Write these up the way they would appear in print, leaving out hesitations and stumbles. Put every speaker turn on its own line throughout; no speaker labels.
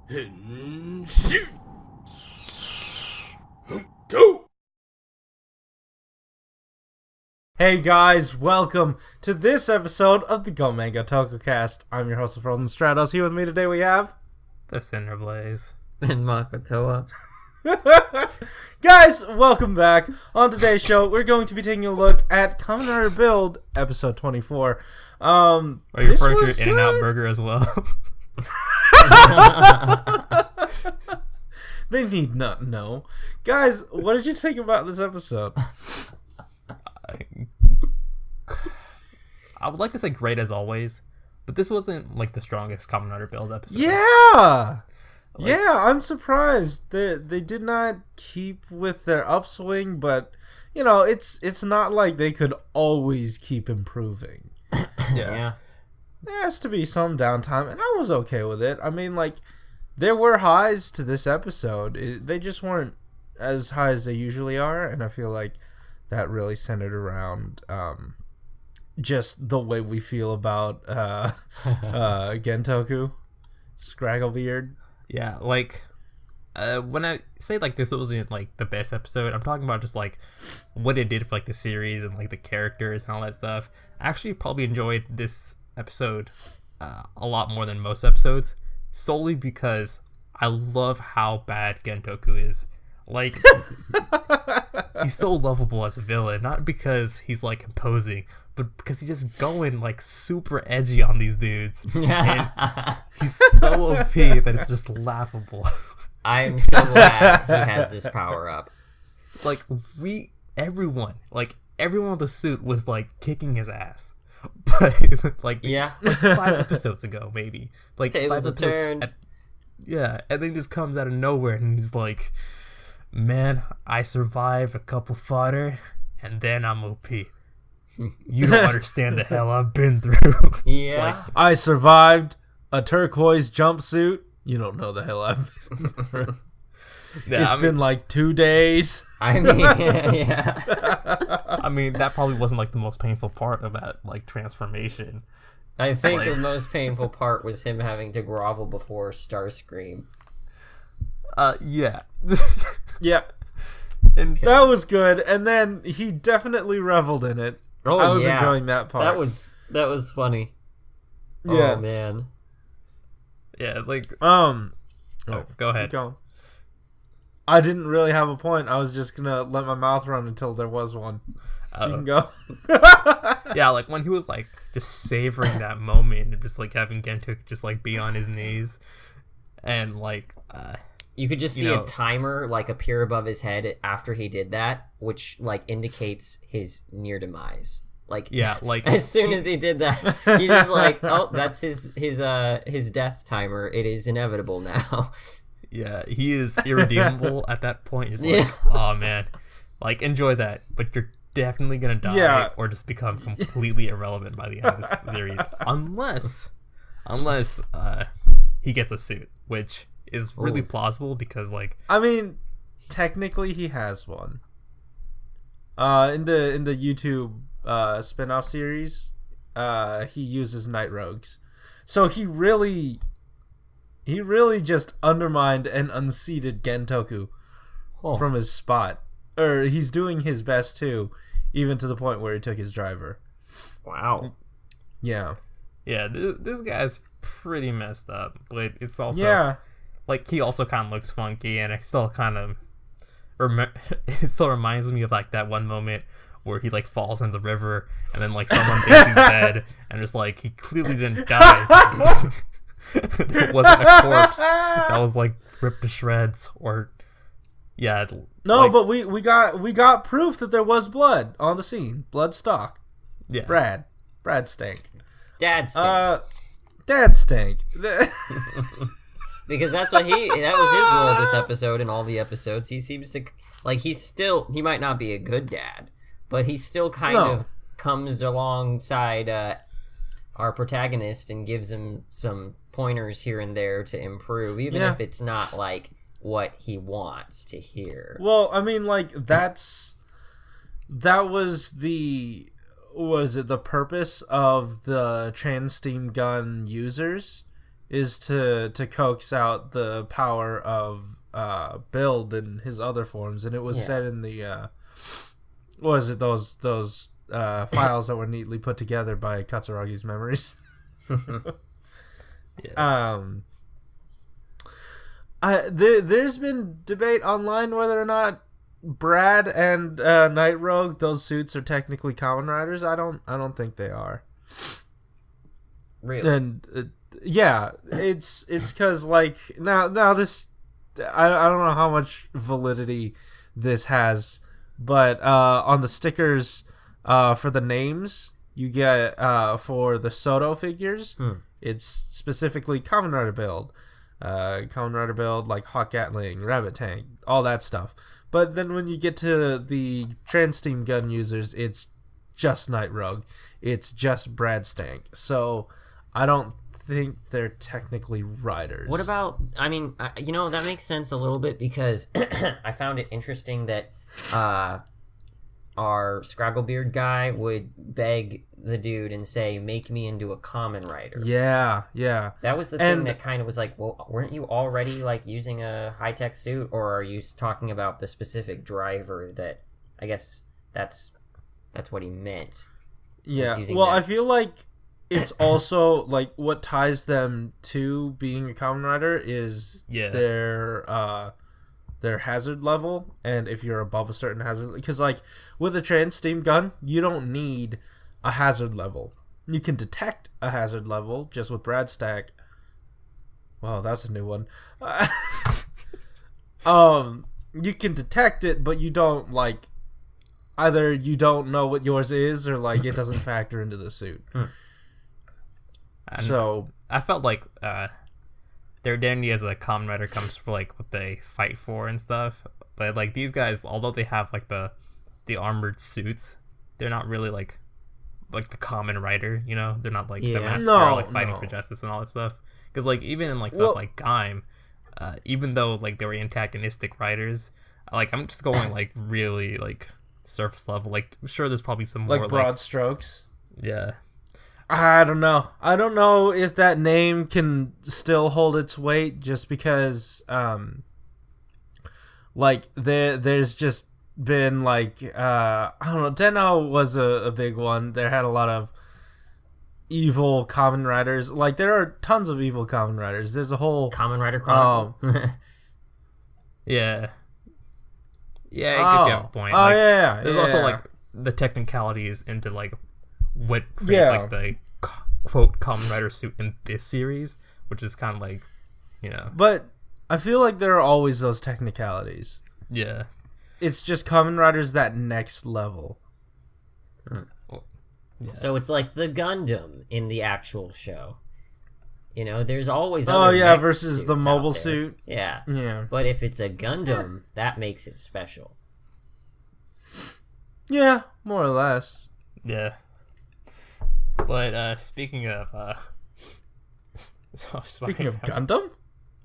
Hey guys, welcome to this episode of the Kamen Cast. I'm your host of Frozen Stratos. Here with me today we have
the Cinder Blaze
and Makotoa.
Guys, welcome back. On today's show, we're going to be taking a look at Kamen Rider Build episode 24.
Are you referring to In-N-Out Burger as well?
They need not know. Guys, what did you think about this episode?
I would like to say great as always, but this wasn't like the strongest Kamen Rider Build episode.
Yeah! I'm surprised. They did not keep with their upswing, but, you know, it's not like they could always keep improving.
Yeah.
There has to be some downtime, and I was okay with it. I mean, like, there were highs to this episode. They just weren't as high as they usually are, and I feel like that really centered around just the way we feel about Gentoku, Scragglebeard.
Yeah, like, when I say, like, this wasn't, like, the best episode, I'm talking about just, like, what it did for, like, the series and, like, the characters and all that stuff. I actually probably enjoyed this episode a lot more than most episodes, solely because I love how bad Gentoku is. Like, he's so lovable as a villain, not because he's, like, imposing, but because he's just going, like, super edgy on these dudes. And he's so OP that it's just laughable.
I'm so glad he has this power up.
Like, everyone with the suit was, like, kicking his ass. But, like 5 episodes ago, maybe. Like,
Tables will turn.
And then he just comes out of nowhere and he's like, man, I survived a couple fodder, and then I'm OP. You don't understand the hell I've been through.
Yeah.
Like,
I survived a turquoise jumpsuit. You don't know the hell I've been through. It's been like 2 days.
I mean, yeah.
I mean, that probably wasn't like the most painful part of that, like, transformation.
I think the most painful part was him having to grovel before Starscream.
Yeah.
Yeah.
And
that was good, and then he definitely reveled in it.
Oh,
I was enjoying that part.
That was funny.
Yeah.
Oh man.
Yeah, like
go ahead.
Keep going.
I didn't really have a point. I was just gonna let my mouth run until there was one. So you can go.
Yeah, like when he was like just savoring that moment and just like having Gentoku just like be on his knees and like
you could just see a timer like appear above his head after he did that, which like indicates his near demise. Like,
yeah, like
as soon as he did that, he's just like, oh, that's his death timer. It is inevitable now.
Yeah, he is irredeemable at that point. He's like, oh man, like enjoy that, but you're definitely gonna die or just become completely irrelevant by the end of this series, unless he gets a suit, which is really plausible because, like,
I mean, technically he has one. In the YouTube spin-off series, he uses Night Rogues, so he really just undermined and unseated Gentoku from his spot. Or he's doing his best too, even to the point where he took his driver.
Wow.
Yeah.
Yeah, this guy's pretty messed up, but it's also like he also kind of looks funky, and it still kind of it still reminds me of like that one moment where he like falls in the river, and then like someone thinks he's dead, and it's like he clearly didn't die. There wasn't a corpse that was like ripped to shreds, or
but we got proof that there was blood on the scene. Blood stock.
Yeah.
Brad stank.
Dad stank.
Dad stank.
Because that was his role this episode and all the episodes. He seems to like he might not be a good dad, but he still kind of comes alongside our protagonist and gives him some pointers here and there to improve, even if it's not like what he wants to hear.
Well, I mean, like that was the purpose of the trans steam gun users is to coax out the power of Build and his other forms, and it was said in the what was it, those files that were neatly put together by Katsuragi's memories. There's been debate online whether or not Brad and Night Rogue, those suits are technically Kamen Riders. I don't think they are.
Really?
And it's because like now this I don't know how much validity this has, but on the stickers for the names you get for the Soto figures, it's specifically Kamen Rider Build. Kamen Rider Build, like Hawk Gatling, Rabbit Tank, all that stuff. But then when you get to the Trans Steam Gun users, it's just Night Rogue. It's just Brad Stank. So I don't think they're technically riders.
What about, I mean, that makes sense a little bit because I found it interesting that our Scragglebeard guy would beg the dude and say, make me into a Kamen Rider.
Yeah.
That was the thing that kind of was like, well, weren't you already like using a high-tech suit, or are you talking about the specific driver that, I guess that's what he meant.
Yeah, well, I feel like it's also like what ties them to being a Kamen Rider is their hazard level, and if you're above a certain hazard, because like with a Trans Steam Gun, you don't need a hazard level. You can detect a hazard level just with Brad Stack. Wow, that's a new one. You can detect it, but you don't like either you don't know what yours is, or like it doesn't factor into the suit. So
I felt like their identity as a Kamen Rider comes from like what they fight for and stuff. But like these guys, although they have like the armored suits, they're not really like the Kamen Rider, you know? They're not like the master like fighting for justice and all that stuff. Because like even in like stuff like Gaim, even though like they were antagonistic riders, like I'm just going like really like surface level. Like I'm sure there's probably some
like
more
broad strokes.
Yeah.
I don't know if that name can still hold its weight, just because like there's just been like I don't know, Tenno was a big one. There had a lot of evil Kamen Riders. Like there are tons of evil Kamen Riders. There's a whole
Kamen Rider Chronicle.
Yeah, I guess you have a point.
Oh,
like,
yeah.
There's also like the technicalities into like what creates like the quote Kamen Rider suit in this series, which is kind of like, you know.
But I feel like there are always those technicalities.
Yeah.
It's just Kamen Rider's that next level.
Yeah. So it's like the Gundam in the actual show. You know, there's always other
versus the mobile suit.
Yeah. But if it's a Gundam, that makes it special.
Yeah, more or less.
Yeah. But speaking of
Gundam?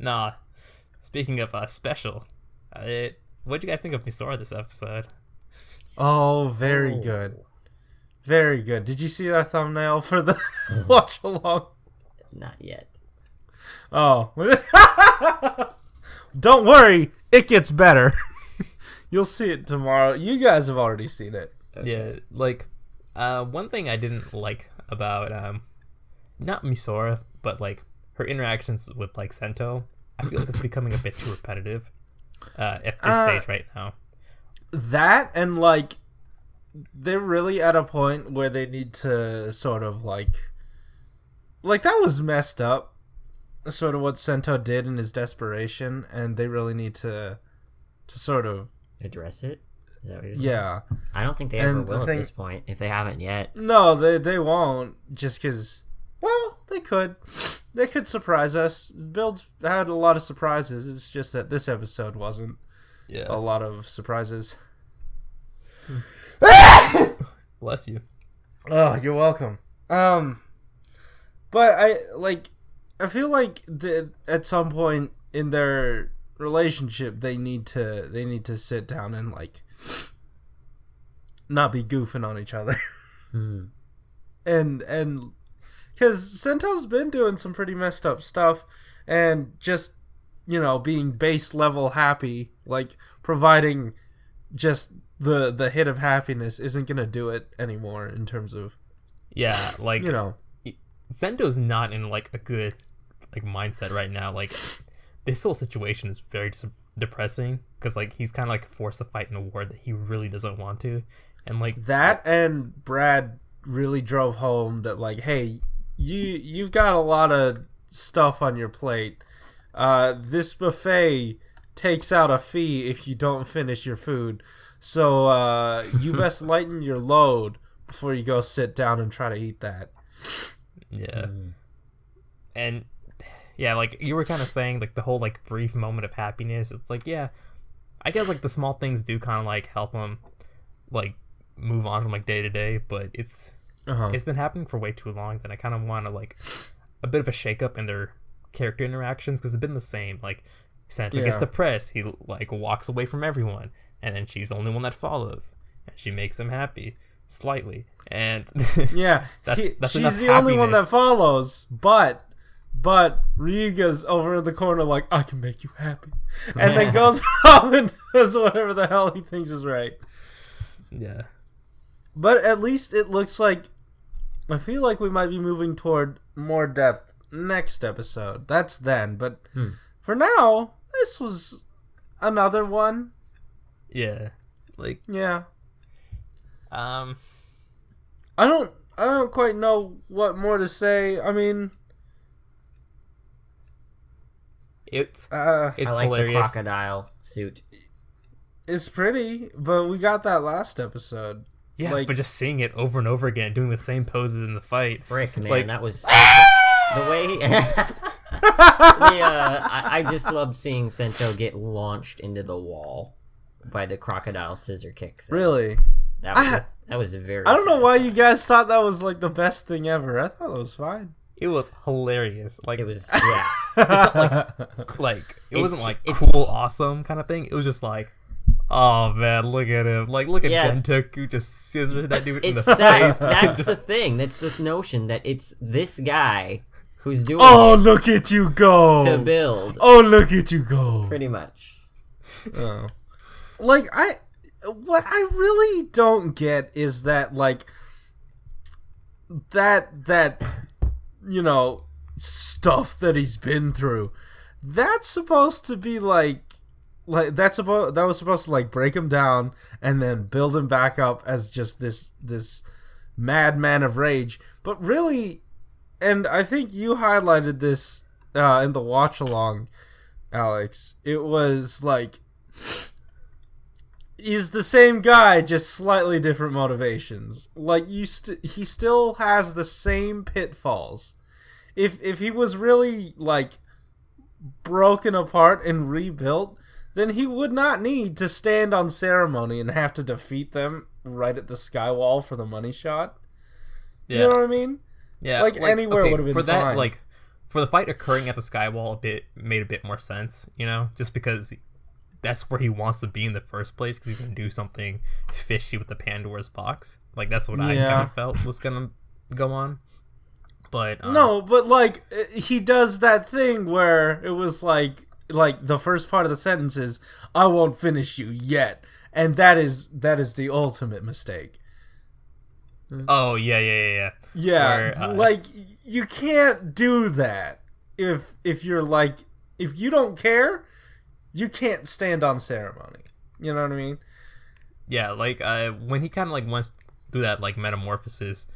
Nah. Speaking of special, what'd you guys think of Misora this episode?
Oh, very good. Very good. Did you see that thumbnail for the watch along?
Not yet.
Oh. Don't worry, it gets better. You'll see it tomorrow. You guys have already seen it.
Okay. Yeah, like one thing I didn't like about not Misora, but like her interactions with like Sento, I feel like it's becoming a bit too repetitive at this stage right now. That,
and like they're really at a point where they need to sort of like that was messed up, sort of what Sento did in his desperation, and they really need to sort of
address it. Is that what you're saying?
Yeah.
I don't think they ever will at this point, if they haven't yet.
No, they won't, just because, well, they could surprise us. Build's had a lot of surprises. It's just that this episode wasn't a lot of surprises.
Bless you.
Oh, you're welcome. But I feel like at some point in their relationship they need to sit down and like not be goofing on each other. And because Sento's been doing some pretty messed up stuff, and just, being base level happy, like providing just the hit of happiness isn't gonna do it anymore in terms of
Sento's not in like a good like mindset right now. Like this whole situation is very depressing because like he's kind of like forced to fight in a war that he really doesn't want to, and like
that. And Brad really drove home that like, hey, you've got a lot of stuff on your plate. This buffet takes out a fee if you don't finish your food, so you best lighten your load before you go sit down and try to eat that.
Yeah. And yeah, like you were kind of saying, like the whole like brief moment of happiness, it's like, yeah, I guess like the small things do kind of like help them like move on from like day to day, but it's been happening for way too long that I kind of want to like a bit of a shake up in their character interactions, because it's been the same. Like Santa gets depressed, he like walks away from everyone, and then she's the only one that follows, and she makes him happy slightly, and that's
she's the only one that follows, but Ryuga's over in the corner like, I can make you happy, and then goes off and does whatever the hell he thinks is right.
Yeah,
but at least it looks like, I feel like we might be moving toward more depth next episode. That's then, but for now, this was another one.
Yeah, like
I don't quite know what more to say. I mean,
it's
I like
hilarious.
the crocodile suit.
It's pretty, but we got that last episode.
Yeah, but just seeing it over and over again, doing the same poses in the fight.
Frick, man, that was the way. I just loved seeing Sento get launched into the wall by the crocodile scissor kick thing.
Really?
That was very.
I don't know why you guys thought that was like the best thing ever. I thought it was fine.
It was hilarious. Like
it was,
It's not like it wasn't like cool, awesome kind of thing. It was just like, oh man, look at him! Like look at Gentoku just scissor that dude in the face.
That's the thing. That's the notion that it's this guy who's doing.
Oh, look at you go!
To build.
Oh, look at you go!
Pretty much.
Oh, like what I really don't get is that like that stuff that he's been through. That's supposed to be that was supposed to like break him down and then build him back up as just this madman of rage. But really, and I think you highlighted this in the watch along, Alex. It was like, he's the same guy, just slightly different motivations. Like he still has the same pitfalls. If he was really like broken apart and rebuilt, then he would not need to stand on ceremony and have to defeat them right at the sky wall for the money shot. Yeah. You know what I mean?
Yeah.
Like anywhere would have been
for that,
fine.
like for the fight occurring at the sky wall, made a bit more sense. Just because that's where he wants to be in the first place, because he's gonna do something fishy with the Pandora's box. Like that's what I kind of felt was gonna go on. But
no, but like he does that thing where it was like the first part of the sentence is, I won't finish you yet, and that is the ultimate mistake.
Oh yeah.
Where, like you can't do that if you're like, if you don't care, you can't stand on ceremony. You know what I mean?
Yeah, like when he kind of like went through that like metamorphosis,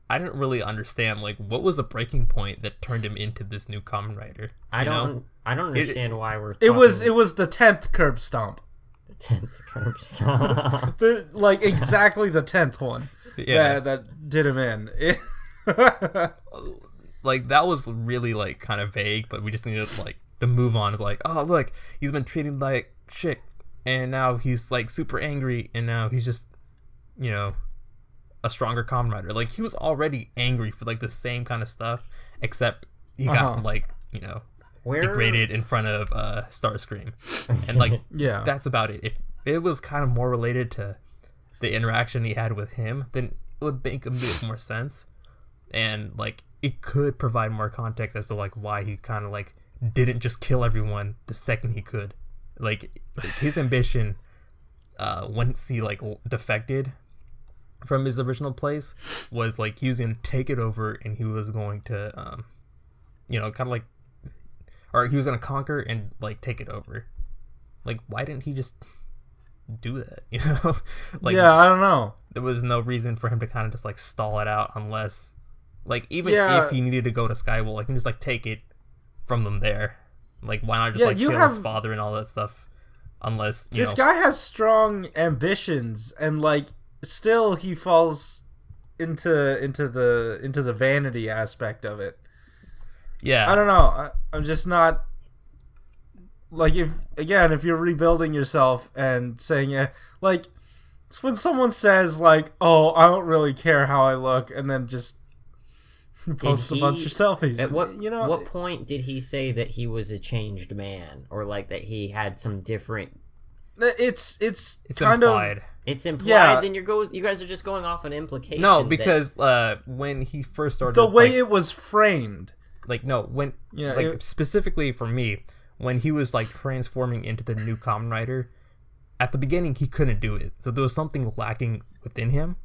I didn't really understand like what was the breaking point that turned him into this new Kamen Rider.
I don't understand why we're.
It was the 10th curb stomp.
The 10th curb stomp.
Exactly the 10th one. Yeah, that did him in.
Like that was really like kind of vague, but we just needed like to move on. It's like, oh look, he's been treated like shit, and now he's like super angry, and now he's just, a stronger Kamen Rider. Like he was already angry for like the same kind of stuff, except he got like degraded in front of Starscream, and like that's about it. If it was kind of more related to the interaction he had with him, then it would make a bit more sense. And like it could provide more context as to like why he kind of like didn't just kill everyone the second he could. Like his ambition, once he like defected from his original place, was like he was gonna take it over and he was going to, kind of like, or he was gonna conquer and like take it over. Like, why didn't he just do that? Like,
yeah, I don't know.
There was no reason for him to kind of just like stall it out, unless, like, even
Yeah.
if he needed to go to Skywell, like, he can just like take it from them there. Like, why not just like
you
kill
have-
his father and all that stuff? Unless
This guy has strong ambitions, and like still he falls into the vanity aspect of it.
yeah,
I don't know. I'm just not like, if you're rebuilding yourself and saying like, it's when someone says like, "Oh, I don't really care how I look," and then just post a bunch of selfies.
At what point did he say that he was a changed man, or like that he had some different?
It's kind
implied.
of.
It's implied.
Yeah.
Then you guys are just going off an implication.
No, because when he first started,
The way
like,
it was framed.
like no, when
Yeah,
like specifically for me, when he was like transforming into the new Kamen Rider, at the beginning he couldn't do it. So there was something lacking within him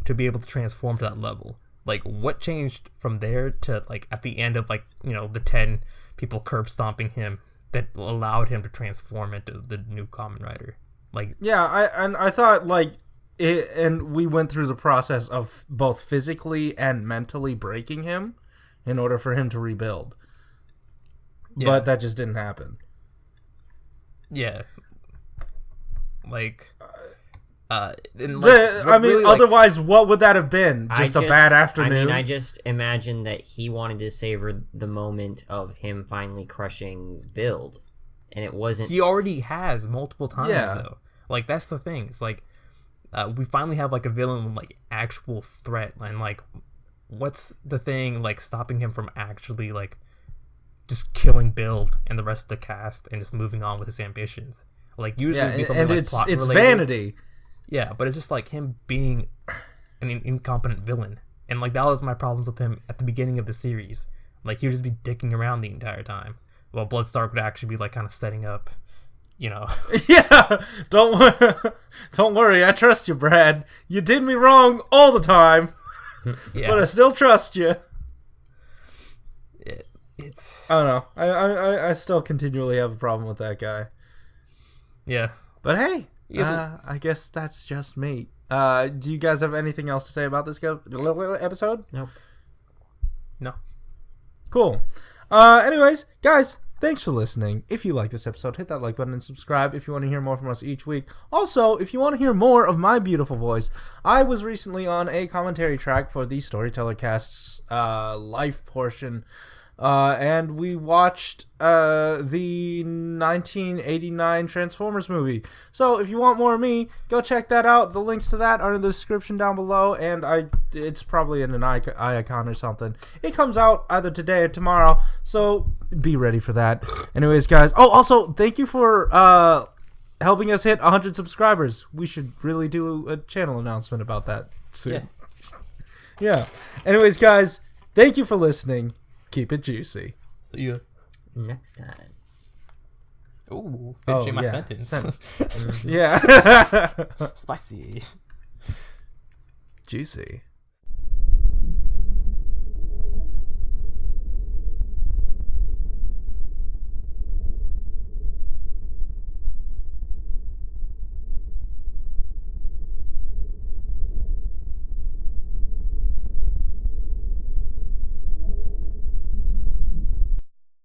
to be able to transform to that level. Like, what changed from there to like at the end of like the 10 people curb stomping him that allowed him to transform into the new Kamen Rider? Like,
Yeah, I thought like it, and we went through the process of both physically and mentally breaking him in order for him to rebuild.
Yeah.
But that just didn't happen.
yeah, like. And,
Otherwise, what would that have been? Just a bad afternoon?
I just imagine that he wanted to savor the moment of him finally crushing Build, and it wasn't.
He already has multiple times,
Yeah.
though. Like, that's the thing. It's like, we finally have, like, a villain with, like, actual threat. And, like, what's the thing, like, stopping him from actually, like, just killing Build and the rest of the cast and just moving on with his ambitions? Like, usually it'd be something
and
like
it's
plot-related.
vanity.
Yeah, but it's just, like, him being an incompetent villain. And, like, that was my problems with him at the beginning of the series. Like, he would just be dicking around the entire time. While Bloodstar would actually be, like, kind of setting up,
Yeah, don't worry, I trust you, Brad. You did me wrong all the time,
Yeah.
but I still trust you.
It's...
I don't know. I still continually have a problem with that guy.
Yeah.
But hey,
He isn't-
I guess that's just me. Do you guys have anything else to say about this episode?
Nope.
No.
Cool. Anyways, guys, thanks for listening. If you like this episode, hit that like button and subscribe if you want to hear more from us each week. Also, if you want to hear more of my beautiful voice, I was recently on a commentary track for the Storyteller Cast's life portion, and we watched the 1989 Transformers movie. So if you want more of me, go check that out. The links to that are in the description down below, and it's probably in an icon or something. It comes out either today or tomorrow, so be ready for that. Anyways, guys. Oh, also, thank you for helping us hit 100 subscribers. We should really do a channel announcement about that soon. Yeah. Anyways, guys, thank you for listening. Keep it juicy.
See you
Next time.
Ooh, finishing my sentence.
Yeah.
Spicy.
Juicy.